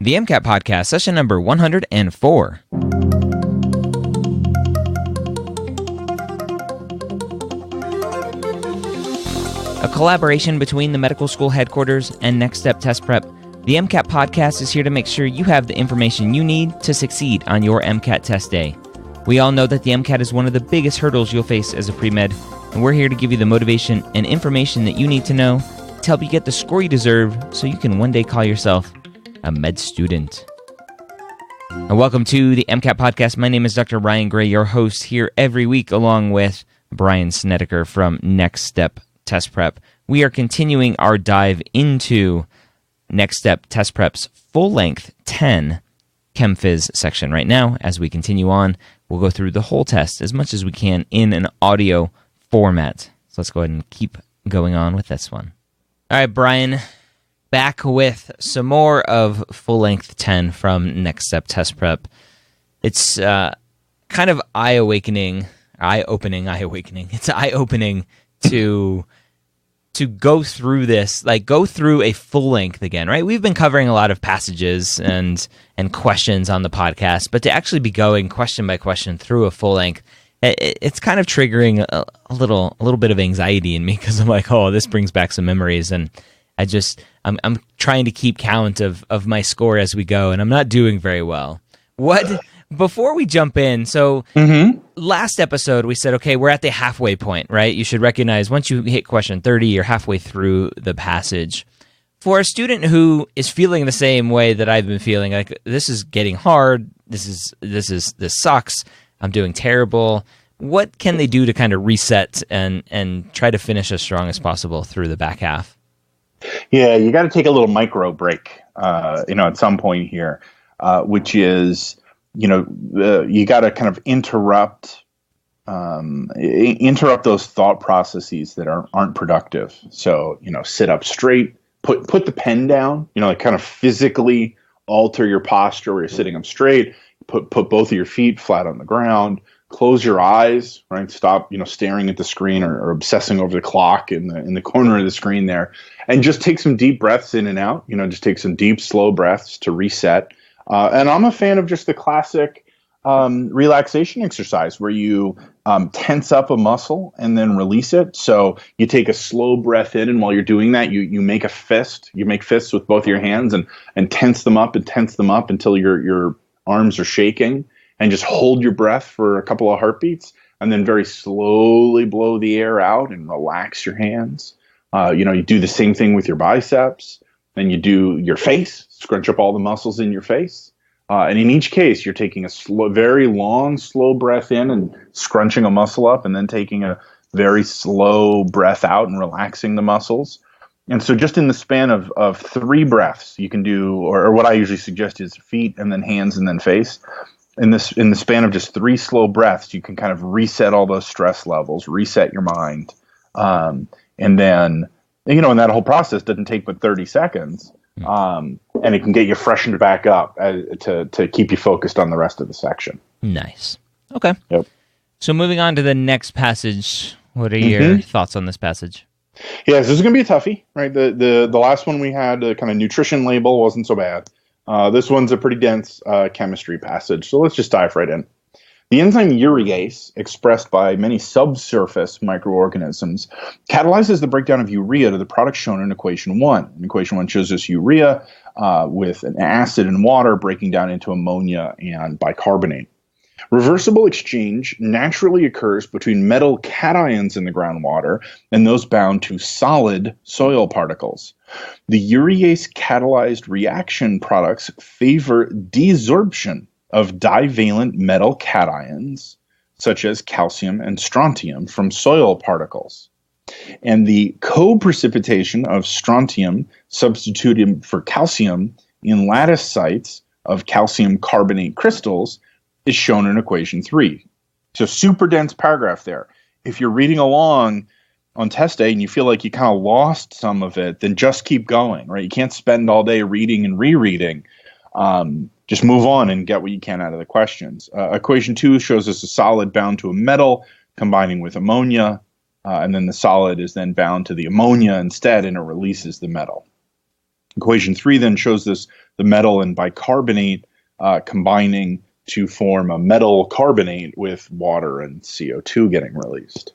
The MCAT Podcast, session number 104. A collaboration between the medical school headquarters and Next Step Test Prep, the MCAT Podcast is here to make sure you have the information you need to succeed on your MCAT test day. We all know that the MCAT is one of the biggest hurdles you'll face as a pre-med, and we're here to give you the motivation and information that you need to know to help you get the score you deserve so you can one day call yourself a med student. And welcome to the MCAT Podcast. My name is Dr. Ryan Gray, your host here every week, along with Brian Snedeker from Next Step Test Prep. We are continuing our dive into Next Step Test Prep's full-length 10 Chem Phys section. Right now, as we continue on, we'll go through the whole test as much as we can in an audio format. So let's go ahead and keep going on with this one. All right, Brian, back with some more of full-length 10 from Next Step Test Prep. It's kind of eye-opening. It's eye-opening to go through this, like go through a full-length again, right? We've been covering a lot of passages and questions on the podcast, but to actually be going question by question through a full-length, it's kind of triggering a little bit of anxiety in me because I'm like, oh, this brings back some memories, and I'm trying to keep count of my score as we go, and I'm not doing very well. Before we jump in, so last episode we said, okay, we're at the halfway point, right? You should recognize once you hit question 30, you're halfway through the passage. For a student who is feeling the same way that I've been feeling, like this is getting hard, this sucks, I'm doing terrible. What can they do to kind of reset and try to finish as strong as possible through the back half? Yeah, you got to take a little micro break, at some point here, which is, you got to kind of interrupt those thought processes that aren't productive. So, sit up straight, put the pen down, like kind of physically alter your posture where you're sitting up straight, put both of your feet flat on the ground, close your eyes, right? Stop, staring at the screen or obsessing over the clock in the corner of the screen there, and just take some deep breaths in and out. Just take some deep, slow breaths to reset. And I'm a fan of just the classic relaxation exercise where you tense up a muscle and then release it. So you take a slow breath in, and while you're doing that, you make a fist. You make fists with both your hands and tense them up until your arms are shaking, and just hold your breath for a couple of heartbeats, and then very slowly blow the air out and relax your hands. You do the same thing with your biceps. Then you do your face, scrunch up all the muscles in your face. And in each case, you're taking a very long, slow breath in and scrunching a muscle up, and then taking a very slow breath out and relaxing the muscles. And so just in the span of 3 breaths, you can do, or what I usually suggest is feet and then hands and then face. In the span of just 3 slow breaths, you can kind of reset all those stress levels, reset your mind. And then, and that whole process doesn't take but 30 seconds. And it can get you freshened back up to keep you focused on the rest of the section. Nice. Okay. Yep. So moving on to the next passage, what are your thoughts on this passage? Yeah, so this is going to be a toughie, right? The last one we had, the kind of nutrition label, wasn't so bad. This one's a pretty dense chemistry passage, so let's just dive right in. The enzyme urease, expressed by many subsurface microorganisms, catalyzes the breakdown of urea to the product shown in equation 1. And equation 1 shows us urea with an acid and water breaking down into ammonia and bicarbonate. Reversible exchange naturally occurs between metal cations in the groundwater and those bound to solid soil particles. The urease catalyzed reaction products favor desorption of divalent metal cations, such as calcium and strontium, from soil particles. And the co-precipitation of strontium substituted for calcium in lattice sites of calcium carbonate crystals is shown in equation 3. So super dense paragraph there. If you're reading along on test day and you feel like you kind of lost some of it, then just keep going, right? You can't spend all day reading and rereading. Just move on and get what you can out of the questions. Equation 2 shows us a solid bound to a metal combining with ammonia, and then the solid is then bound to the ammonia instead, and it releases the metal. Equation 3 then shows this the metal and bicarbonate combining to form a metal carbonate with water and CO2 getting released.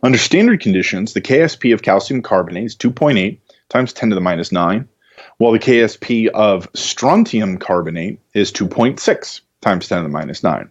Under standard conditions, the KSP of calcium carbonate is 2.8 times 10 to the minus 9, while the KSP of strontium carbonate is 2.6 times 10 to the minus 9.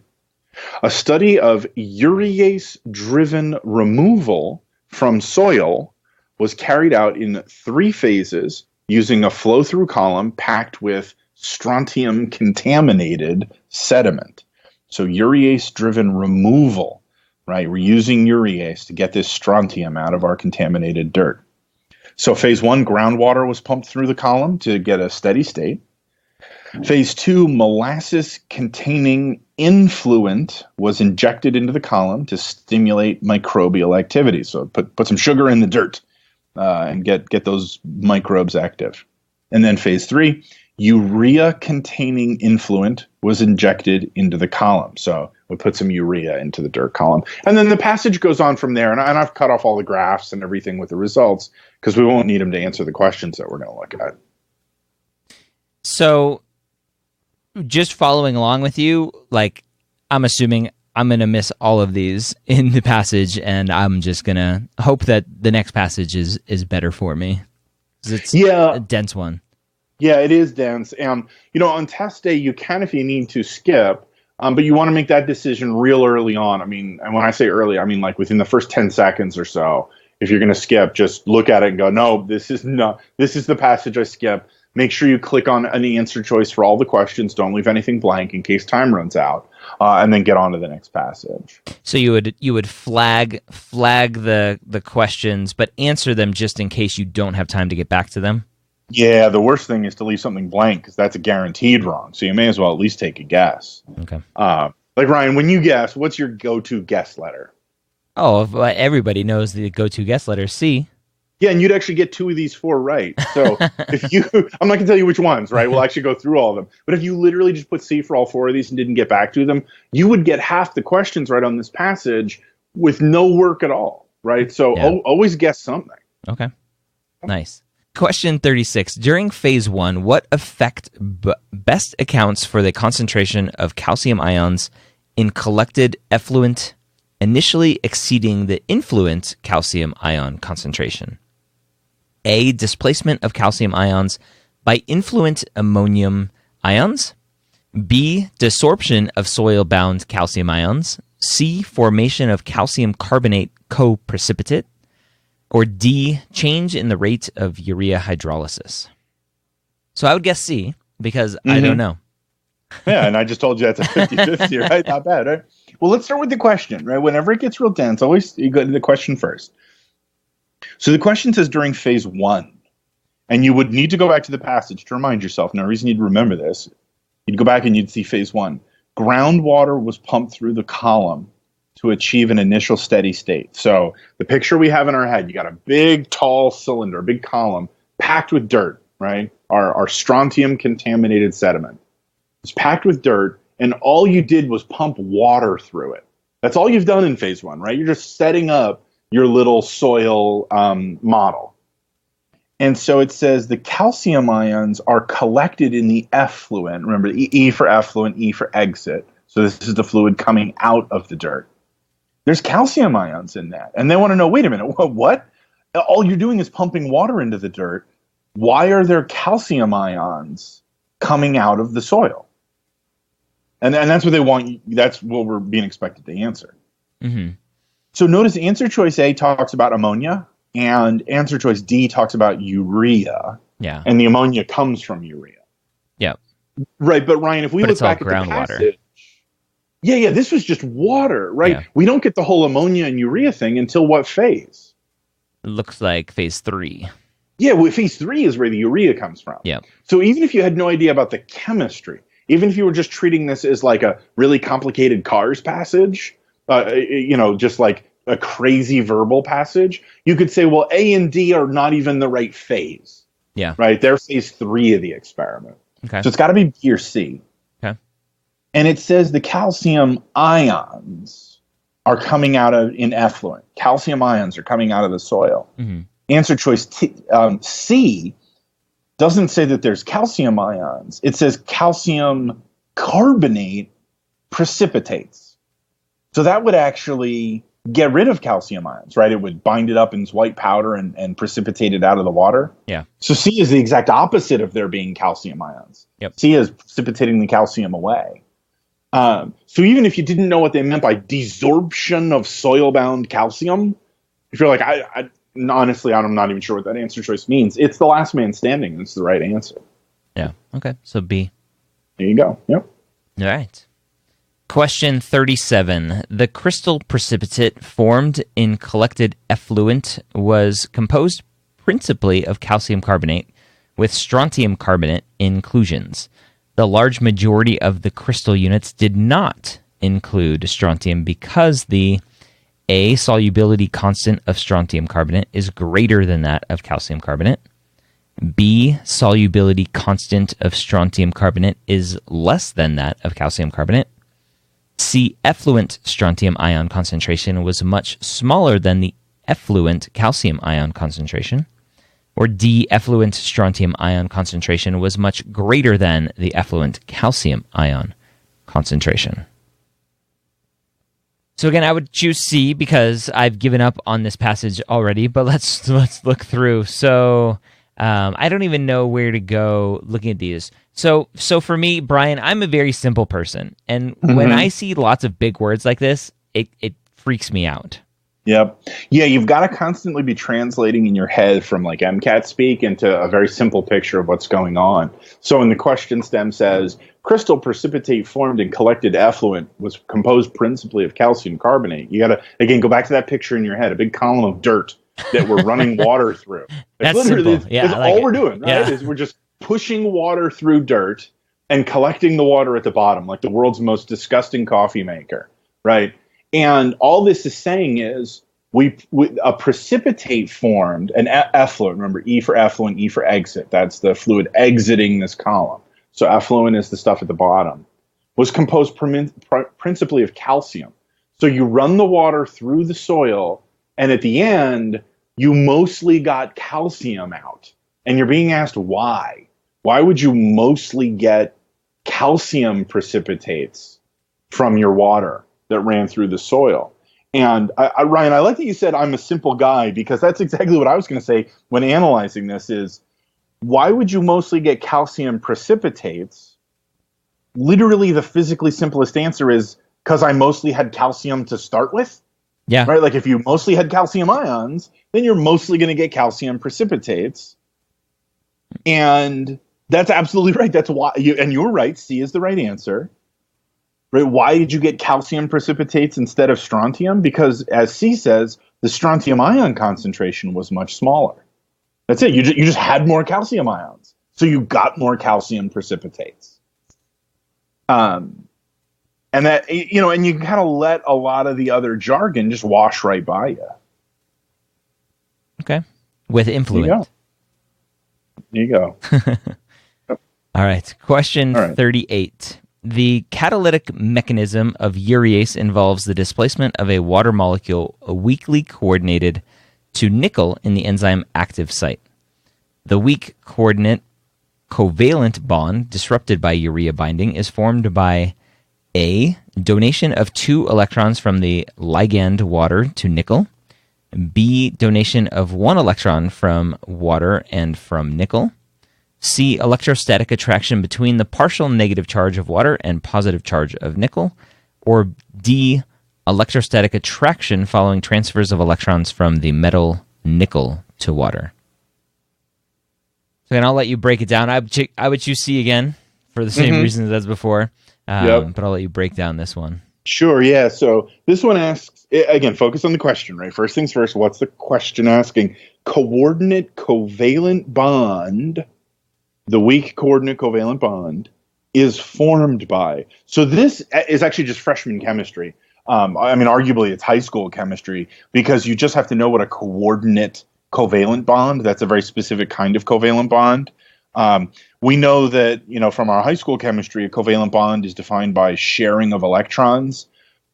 A study of urease-driven removal from soil was carried out in 3 phases using a flow-through column packed with strontium-contaminated sediment. So urease-driven removal, right? We're using urease to get this strontium out of our contaminated dirt. So phase 1, groundwater was pumped through the column to get a steady state. Phase 2, molasses-containing influent was injected into the column to stimulate microbial activity. So put some sugar in the dirt and get those microbes active. And then phase 3, urea-containing influent was injected into the column. So we put some urea into the dirt column. And then the passage goes on from there. And I've cut off all the graphs and everything with the results because we won't need them to answer the questions that we're going to look at. So just following along with you, like, I'm assuming I'm going to miss all of these in the passage, and I'm just going to hope that the next passage is better for me. It's a dense one. Yeah, it is dense. You know, on test day, you can, if you need to, skip, but you want to make that decision real early on. I mean, and when I say early, I mean like within the first 10 seconds or so. If you're going to skip, just look at it and go, no, this is the passage I skip. Make sure you click on an answer choice for all the questions. Don't leave anything blank in case time runs out, and then get on to the next passage. So you would flag the questions, but answer them just in case you don't have time to get back to them? Yeah, the worst thing is to leave something blank because that's a guaranteed wrong. So you may as well at least take a guess. Okay. Like Ryan, when you guess, what's your go-to guess letter? Oh, everybody knows the go-to guess letter, C. Yeah, and you'd actually get 2 of these 4 right. So if you, I'm not going to tell you which ones, right? We'll actually go through all of them. But if you literally just put C for all 4 of these and didn't get back to them, you would get half the questions right on this passage with no work at all, right? So always guess something. Okay. Nice. Question 36. During phase 1, what effect best accounts for the concentration of calcium ions in collected effluent initially exceeding the influent calcium ion concentration? A. Displacement of calcium ions by influent ammonium ions. B. Desorption of soil-bound calcium ions. C. Formation of calcium carbonate co-precipitate. Or D. Change in the rate of urea hydrolysis. So I would guess C, because I don't know. Yeah, and I just told you that's a 50-50, right? Not bad, right? Well, let's start with the question, right? Whenever it gets real dense, always you go to the question first. So the question says during phase 1, and you would need to go back to the passage to remind yourself. No reason you'd remember this. You'd go back and you'd see phase 1. Groundwater was pumped through the column to achieve an initial steady state. So the picture we have in our head, you got a big, tall cylinder, a big column packed with dirt, right? Our strontium-contaminated sediment. It's packed with dirt, and all you did was pump water through it. That's all you've done in phase 1, right? You're just setting up your little soil model. And so it says the calcium ions are collected in the effluent. Remember, E for effluent, E for exit. So this is the fluid coming out of the dirt. There's calcium ions in that. And they want to know, wait a minute, what? All you're doing is pumping water into the dirt. Why are there calcium ions coming out of the soil? And that's what they want. That's what we're being expected to answer. Mm-hmm. So notice answer choice A talks about ammonia, and answer choice D talks about urea. Yeah. And the ammonia comes from urea. Yeah. Right, but Ryan, if we look back at the passage, yeah, this was just water, right? Yeah. We don't get the whole ammonia and urea thing until what phase? It looks like phase 3. Yeah, well, phase 3 is where the urea comes from. Yeah. So even if you had no idea about the chemistry, even if you were just treating this as like a really complicated Cars passage, just like a crazy verbal passage, you could say, well, A and D are not even the right phase. Yeah. Right? They're phase 3 of the experiment. Okay. So it's got to be B or C. Okay. And it says the calcium ions are coming out in effluent. Calcium ions are coming out of the soil. Mm-hmm. Answer choice C doesn't say that there's calcium ions. It says calcium carbonate precipitates. So that would actually get rid of calcium ions, right? It would bind it up in white powder and precipitate it out of the water. Yeah. So C is the exact opposite of there being calcium ions. Yep. C is precipitating the calcium away. So even if you didn't know what they meant by desorption of soil-bound calcium, if you're like, honestly, I'm not even sure what that answer choice means. It's the last man standing. That's the right answer. Yeah. Okay. So B. There you go. Yep. All right. Question 37. The crystal precipitate formed in collected effluent was composed principally of calcium carbonate with strontium carbonate inclusions. The large majority of the crystal units did not include strontium because the A, solubility constant of strontium carbonate is greater than that of calcium carbonate. B, solubility constant of strontium carbonate is less than that of calcium carbonate. C, effluent strontium ion concentration was much smaller than the effluent calcium ion concentration. Or D, effluent strontium ion concentration was much greater than the effluent calcium ion concentration. So again, I would choose C because I've given up on this passage already, but let's look through. So I don't even know where to go looking at these. So for me, Brian, I'm a very simple person. And when I see lots of big words like this, it freaks me out. Yep. Yeah, you've got to constantly be translating in your head from like MCAT speak into a very simple picture of what's going on. So when the question stem says, crystal precipitate formed in collected effluent was composed principally of calcium carbonate, you got to, again, go back to that picture in your head, a big column of dirt that we're running water through. That's simple. Yeah, that's all we're doing, right? Yeah. Is we're just pushing water through dirt and collecting the water at the bottom, like the world's most disgusting coffee maker, right? And all this is saying is a precipitate formed, an effluent, remember E for effluent, E for exit, that's the fluid exiting this column. So effluent is the stuff at the bottom, was composed principally of calcium. So you run the water through the soil, and at the end, you mostly got calcium out. And you're being asked why. Why would you mostly get calcium precipitates from your water that ran through the soil? And Ryan, I like that you said I'm a simple guy, because that's exactly what I was going to say when analyzing this is, why would you mostly get calcium precipitates? Literally, the physically simplest answer is because I mostly had calcium to start with. Yeah. Right. Like if you mostly had calcium ions, then you're mostly going to get calcium precipitates. And that's absolutely right. That's why and you're right. C is the right answer. Right? Why did you get calcium precipitates instead of strontium? Because, as C says, the strontium ion concentration was much smaller. That's it. You just had more calcium ions, so you got more calcium precipitates. And that, and you kind of let a lot of the other jargon just wash right by you. Okay, with influence. There you go. All right. Question 38. The catalytic mechanism of urease involves the displacement of a water molecule weakly coordinated to nickel in the enzyme active site. The weak coordinate covalent bond disrupted by urea binding is formed by A, donation of 2 electrons from the ligand water to nickel, B, donation of 1 electron from water and from nickel, C, electrostatic attraction between the partial negative charge of water and positive charge of nickel, or D, electrostatic attraction following transfers of electrons from the metal nickel to water. So again, I'll let you break it down. I would choose C again for the same reasons as before, but I'll let you break down this one. Sure, yeah. So this one asks, again, focus on the question, right? First things first, what's the question asking? Coordinate covalent bond, the weak coordinate covalent bond, is formed by. So this is actually just freshman chemistry. Arguably it's high school chemistry, because you just have to know what a coordinate covalent bond, that's a very specific kind of covalent bond. We know that, from our high school chemistry, a covalent bond is defined by sharing of electrons.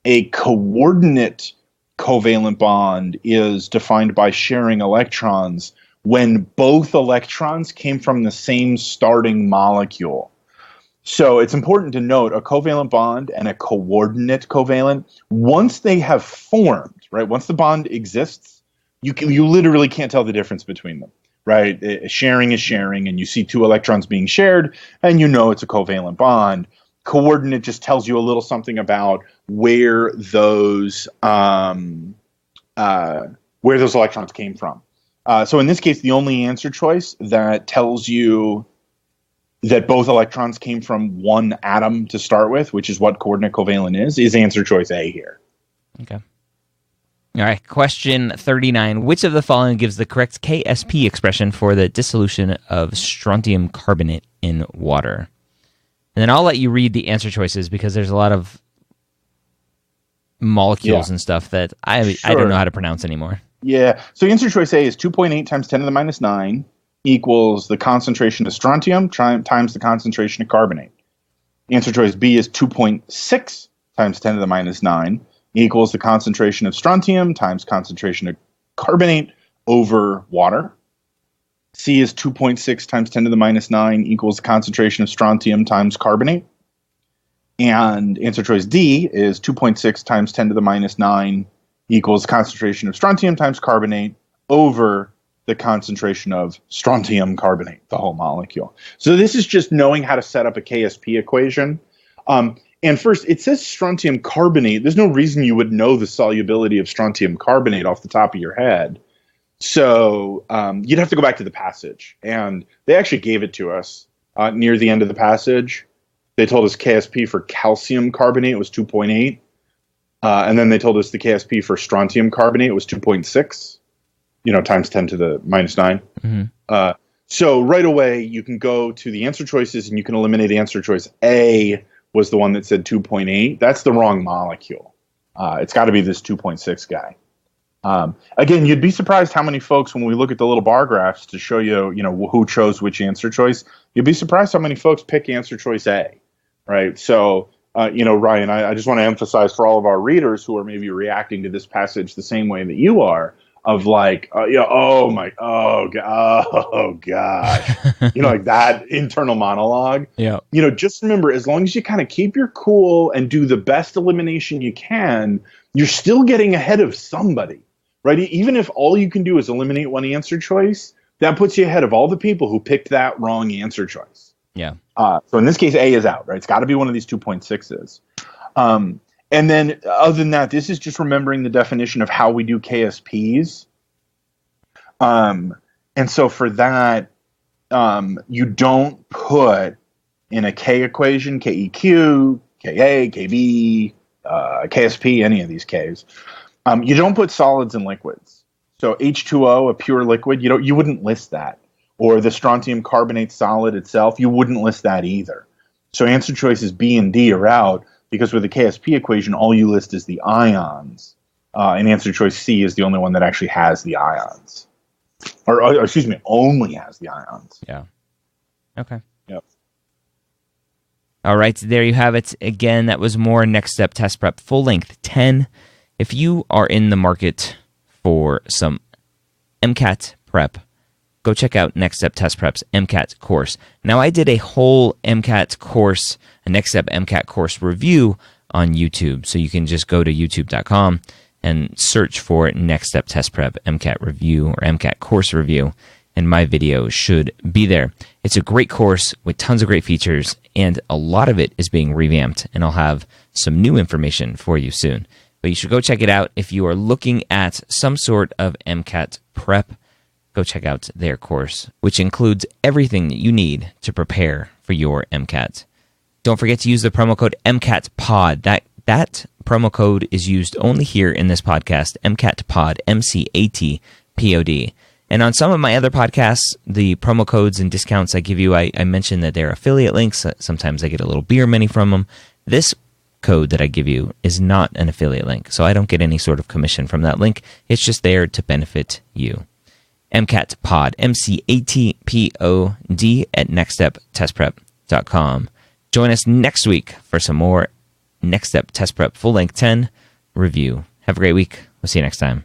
A coordinate covalent bond is defined by sharing electrons when both electrons came from the same starting molecule. So it's important to note a covalent bond and a coordinate covalent, once they have formed, right? Once the bond exists, you literally can't tell the difference between them, right? Sharing is sharing, and you see two electrons being shared, and you know it's a covalent bond. Coordinate just tells you a little something about where those electrons came from. So in this case, the only answer choice that tells you that both electrons came from one atom to start with, which is what coordinate covalent is answer choice A here. Okay. All right, question 39. Which of the following gives the correct KSP expression for the dissolution of strontium carbonate in water? And then I'll let you read the answer choices because there's a lot of molecules and stuff that I don't know how to pronounce anymore. Yeah, so answer choice A is 2.8 times 10 to the minus 9 equals the concentration of strontium times the concentration of carbonate. Answer choice B is 2.6 times 10 to the minus 9 equals the concentration of strontium times concentration of carbonate over water. C is 2.6 times 10 to the minus 9 equals the concentration of strontium times carbonate. And answer choice D is 2.6 times 10 to the minus 9 equals concentration of strontium times carbonate over the concentration of strontium carbonate, the whole molecule. So this is just knowing how to set up a KSP equation. And first, it says strontium carbonate. There's no reason you would know the solubility of strontium carbonate off the top of your head. So you'd have to go back to the passage. And they actually gave it to us near the end of the passage. They told us KSP for calcium carbonate was 2.8. And then they told us the KSP for strontium carbonate was 2.6, times 10 to the minus 9. Mm-hmm. So right away, you can go to the answer choices and you can eliminate answer choice A was the one that said 2.8. That's the wrong molecule. It's got to be this 2.6 guy. Again, you'd be surprised how many folks, when we look at the little bar graphs to show you, who chose which answer choice, you'd be surprised how many folks pick answer choice A, right? So, Ryan, I just want to emphasize for all of our readers who are maybe reacting to this passage the same way that you are, of like, oh gosh, like that internal monologue. Yeah. Just remember, as long as you kind of keep your cool and do the best elimination you can, you're still getting ahead of somebody, right? Even if all you can do is eliminate one answer choice, that puts you ahead of all the people who picked that wrong answer choice. Yeah. So in this case, A is out, right? It's got to be one of these 2.6s. And then other than that, this is just remembering the definition of how we do KSPs. And so for that, you don't put in a K equation, KEQ, KA, KB, KSP, any of these Ks. You don't put solids and liquids. So H2O, a pure liquid, you wouldn't list that. Or the strontium carbonate solid itself, you wouldn't list that either. So answer choices B and D are out because with the KSP equation, all you list is the ions. And answer choice C is the only one that actually has the ions. Or excuse me, only has the ions. Yeah. Okay. Yep. All right, there you have it. Again, that was more Next Step Test Prep, full length 10. If you are in the market for some MCAT prep, go check out Next Step Test Prep's MCAT course. Now, I did a whole MCAT course, a Next Step MCAT course review on YouTube. So you can just go to youtube.com and search for Next Step Test Prep MCAT review or MCAT course review, and my video should be there. It's a great course with tons of great features, and a lot of it is being revamped, and I'll have some new information for you soon. But you should go check it out if you are looking at some sort of MCAT prep. Go check out their course, which includes everything that you need to prepare for your MCAT. Don't forget to use the promo code MCATPOD. That promo code is used only here in this podcast, MCATPOD, MCATPOD. And on some of my other podcasts, the promo codes and discounts I give you, I mention that they're affiliate links. Sometimes I get a little beer money from them. This code that I give you is not an affiliate link, so I don't get any sort of commission from that link. It's just there to benefit you. MCATPOD, MCATPOD at nextsteptestprep.com. Join us next week for some more Next Step Test Prep Full Length 10 review. Have a great week. We'll see you next time.